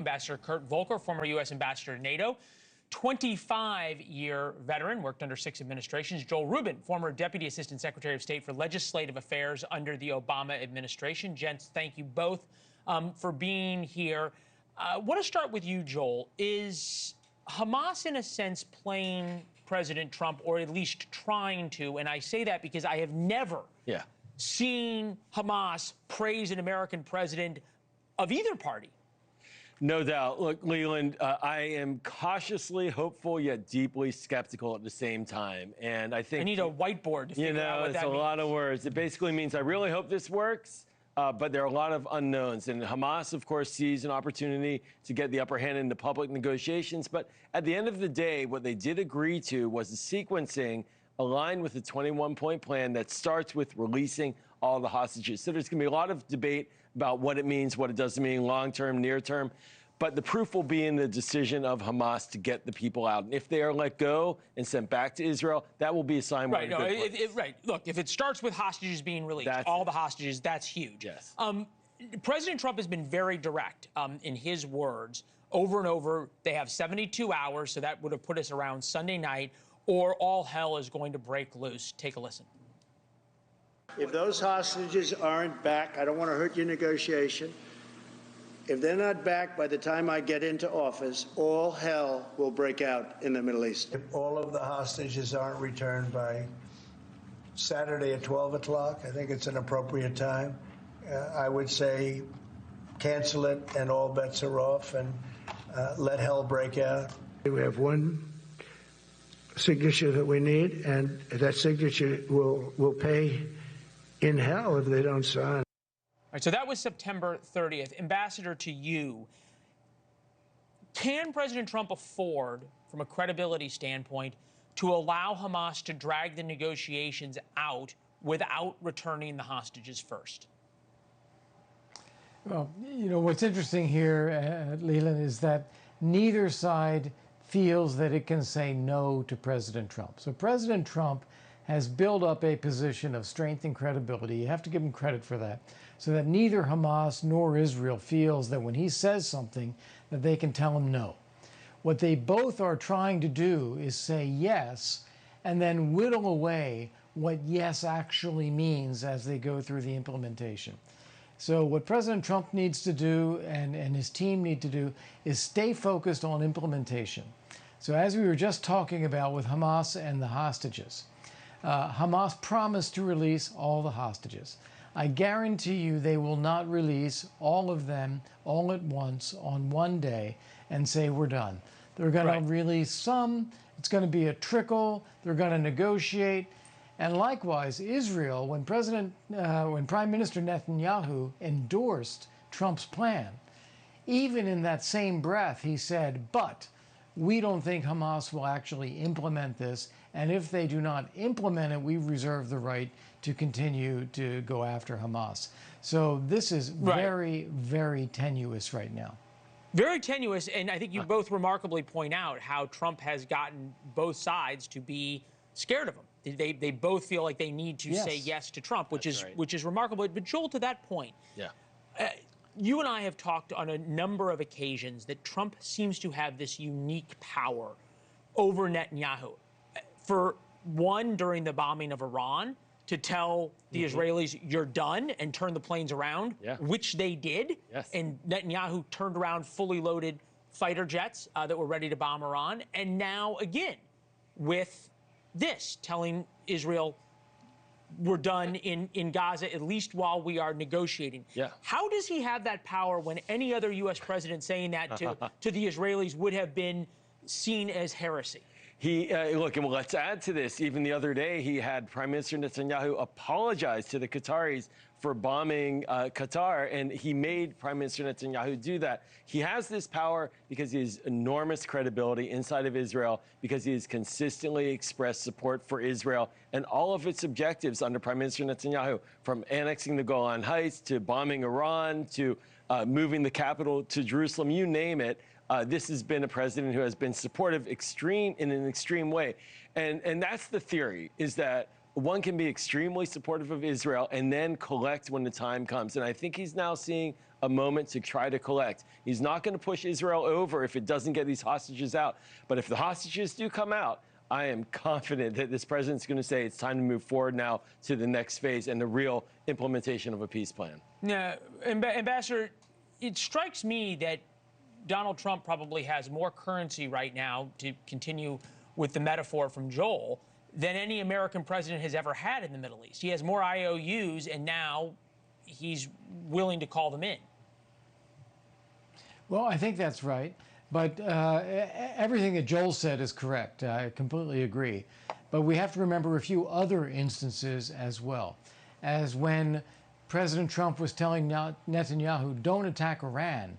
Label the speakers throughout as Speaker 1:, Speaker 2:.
Speaker 1: Ambassador Kurt Volker, former U.S. ambassador to NATO, 25-year veteran, worked under 6 administrations. Joel Rubin, former Deputy Assistant Secretary of State for Legislative Affairs under the Obama administration. Gents, thank you both for being here. I want to start with you, Joel. Is Hamas, in a sense, playing President Trump, or at least trying to? And I say that because I have never seen Hamas praise an American president of either party.
Speaker 2: No doubt. Look, Leland, I am cautiously hopeful yet deeply skeptical at the same time. And I think
Speaker 1: I need a whiteboard to figure out what that means.
Speaker 2: It's a lot of words. It basically means I really hope this works, but there are a lot of unknowns. And Hamas, of course, sees an opportunity to get the upper hand in the public negotiations. But at the end of the day, what they did agree to was the sequencing aligned with the 21-point plan that starts with releasing all the hostages. So there's going to be a lot of debate about what it means, what it doesn't mean, long-term, near-term. But the proof will be in the decision of Hamas to get the people out. And if they are let go and sent back to Israel, that will be a sign.
Speaker 1: Right. Right. Look, if it starts with hostages being released, all the hostages, that's huge.
Speaker 2: Yes.
Speaker 1: President Trump has been very direct in his words over and over. They have 72 hours, so that would have put us around Sunday night, or all hell is going to break loose. Take a listen.
Speaker 3: If those hostages aren't back, I don't want to hurt your negotiation. If they're not back by the time I get into office, all hell will break out in the Middle East. If all of the hostages aren't returned by Saturday at 12 o'clock, I think it's an appropriate time. I would say cancel it and all bets are off, and let hell break out. We have one signature that we need, and that signature will pay in hell if they don't sign.
Speaker 1: All right, so that was September 30th. Ambassador, to you, can President Trump afford, from a credibility standpoint, to allow Hamas to drag the negotiations out without returning the hostages first?
Speaker 4: Well, you know, what's interesting here, Leland, is that neither side feels that it can say no to President Trump. So President Trump has built up a position of strength and credibility. You have to give him credit for that. So that neither Hamas nor Israel feels that when he says something that they can tell him no. What they both are trying to do is say yes and then whittle away what yes actually means as they go through the implementation. So what President Trump needs to do and his team need to do is stay focused on implementation. So as we were just talking about with Hamas and the hostages, Hamas promised to release all the hostages. I guarantee you they will not release all of them all at once on one day and say we're done. They're going to release some. It's going to be a trickle. They're going to negotiate. And likewise, Israel, when Prime Minister Netanyahu endorsed Trump's plan, even in that same breath, he said, but we don't think Hamas will actually implement this. And if they do not implement it, we reserve the right to continue to go after Hamas. So this is very, very tenuous right now.
Speaker 1: Very tenuous. And I think you both remarkably point out how Trump has gotten both sides to be scared of him. They both feel like they need to say yes to Trump, which is remarkable. But Joel, to that point, you and I have talked on a number of occasions that Trump seems to have this unique power over Netanyahu. For one, during the bombing of Iran, to tell the Israelis, you're done, and turn the planes around, which they did. And Netanyahu turned around fully loaded fighter jets that were ready to bomb Iran. And now, again, with this, telling Israel, we're done in Gaza, at least while we are negotiating. How does he have that power when any other U.S. president saying that to the Israelis would have been seen as heresy?
Speaker 2: Look, and let's add to this. Even the other day, he had Prime Minister Netanyahu apologize to the Qataris for bombing Qatar, and he made Prime Minister Netanyahu do that. He has this power because he has enormous credibility inside of Israel, because he has consistently expressed support for Israel and all of its objectives under Prime Minister Netanyahu, from annexing the Golan Heights to bombing Iran to moving the capital to Jerusalem, you name it. This has been a president who has been supportive in an extreme way. And that's the theory, is that one can be extremely supportive of Israel and then collect when the time comes. And I think he's now seeing a moment to try to collect. He's not going to push Israel over if it doesn't get these hostages out. But if the hostages do come out, I am confident that this president's going to say it's time to move forward now to the next phase and the real implementation of a peace plan.
Speaker 1: Yeah, Ambassador, it strikes me that Donald Trump probably has more currency right now, to continue with the metaphor from Joel, than any American president has ever had in the Middle East. He has more IOUs, and now he's willing to call them in.
Speaker 4: Well, I think that's right. But everything that Joel said is correct. I completely agree. But we have to remember a few other instances as well. As when President Trump was telling Netanyahu, don't attack Iran,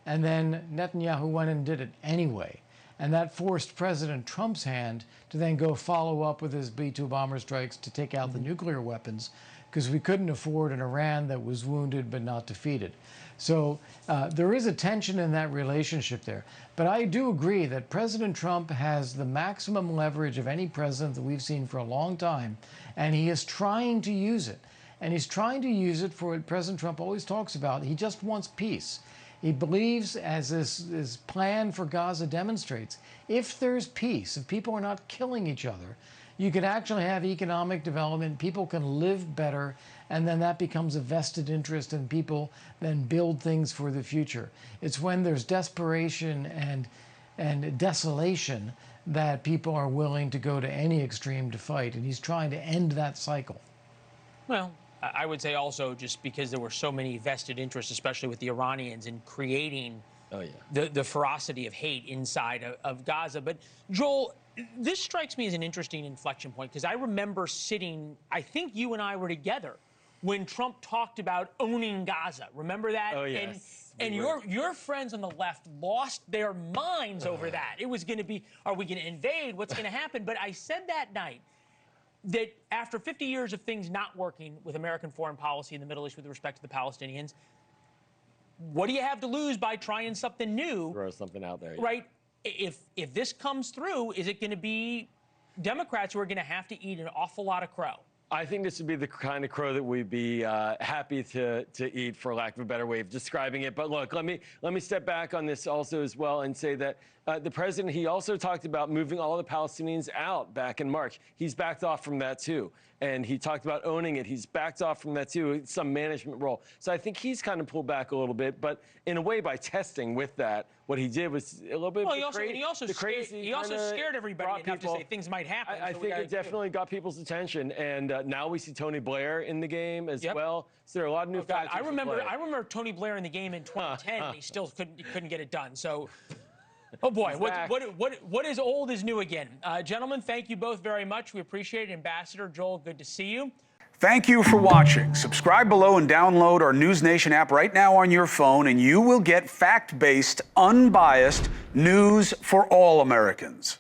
Speaker 4: and then Netanyahu went and did it anyway. And that forced President Trump's hand to then go follow up with his B-2 bomber strikes to take out the nuclear weapons, because we couldn't afford an Iran that was wounded but not defeated. So there is a tension in that relationship there. But I do agree that President Trump has the maximum leverage of any president that we've seen for a long time, and he is trying to use it. And he's trying to use it for what President Trump always talks about. He just wants peace. He believes, as this plan for Gaza demonstrates, if there's peace, if people are not killing each other, you can actually have economic development, people can live better, and then that becomes a vested interest, and people then build things for the future. It's when there's desperation and desolation that people are willing to go to any extreme to fight, and he's trying to end that cycle.
Speaker 1: Well, I would say also just because there were so many vested interests, especially with the Iranians, in creating the ferocity of hate inside of Gaza. But Joel, this strikes me as an interesting inflection point, because I remember sitting, I think you and I were together when Trump talked about owning Gaza. Remember that?
Speaker 2: Oh, yes.
Speaker 1: And your friends on the left lost their minds over that. It was going to be, are we going to invade? What's going to happen? But I said that night that after 50 years of things not working with American foreign policy in the Middle East with respect to the Palestinians, what do you have to lose by trying something new?
Speaker 2: Throw something out there.
Speaker 1: Right? If this comes through, is it going to be Democrats who are going to have to eat an awful lot of crow?
Speaker 2: I think this would be the kind of crow that we'd be happy to eat, for lack of a better way of describing it. But look, let me step back on this also as well and say that the president, he also talked about moving all the Palestinians out back in March. He's backed off from that too. And he talked about owning it. He's backed off from that too, some management role. So I think he's kind of pulled back a little bit. But in a way, by testing with that, what he did was a little bit
Speaker 1: he also scared everybody enough to say things might happen.
Speaker 2: I think it definitely got people's attention. And now we see Tony Blair in the game as well. So there are a lot of new factors.
Speaker 1: I remember Tony Blair in the game in 2010, and he still couldn't get it done. So, oh boy, what is old is new again. Gentlemen, thank you both very much. We appreciate it. Ambassador Joel, good to see you.
Speaker 5: Thank you for watching. Subscribe below and download our NewsNation app right now on your phone, and you will get fact-based, unbiased news for all Americans.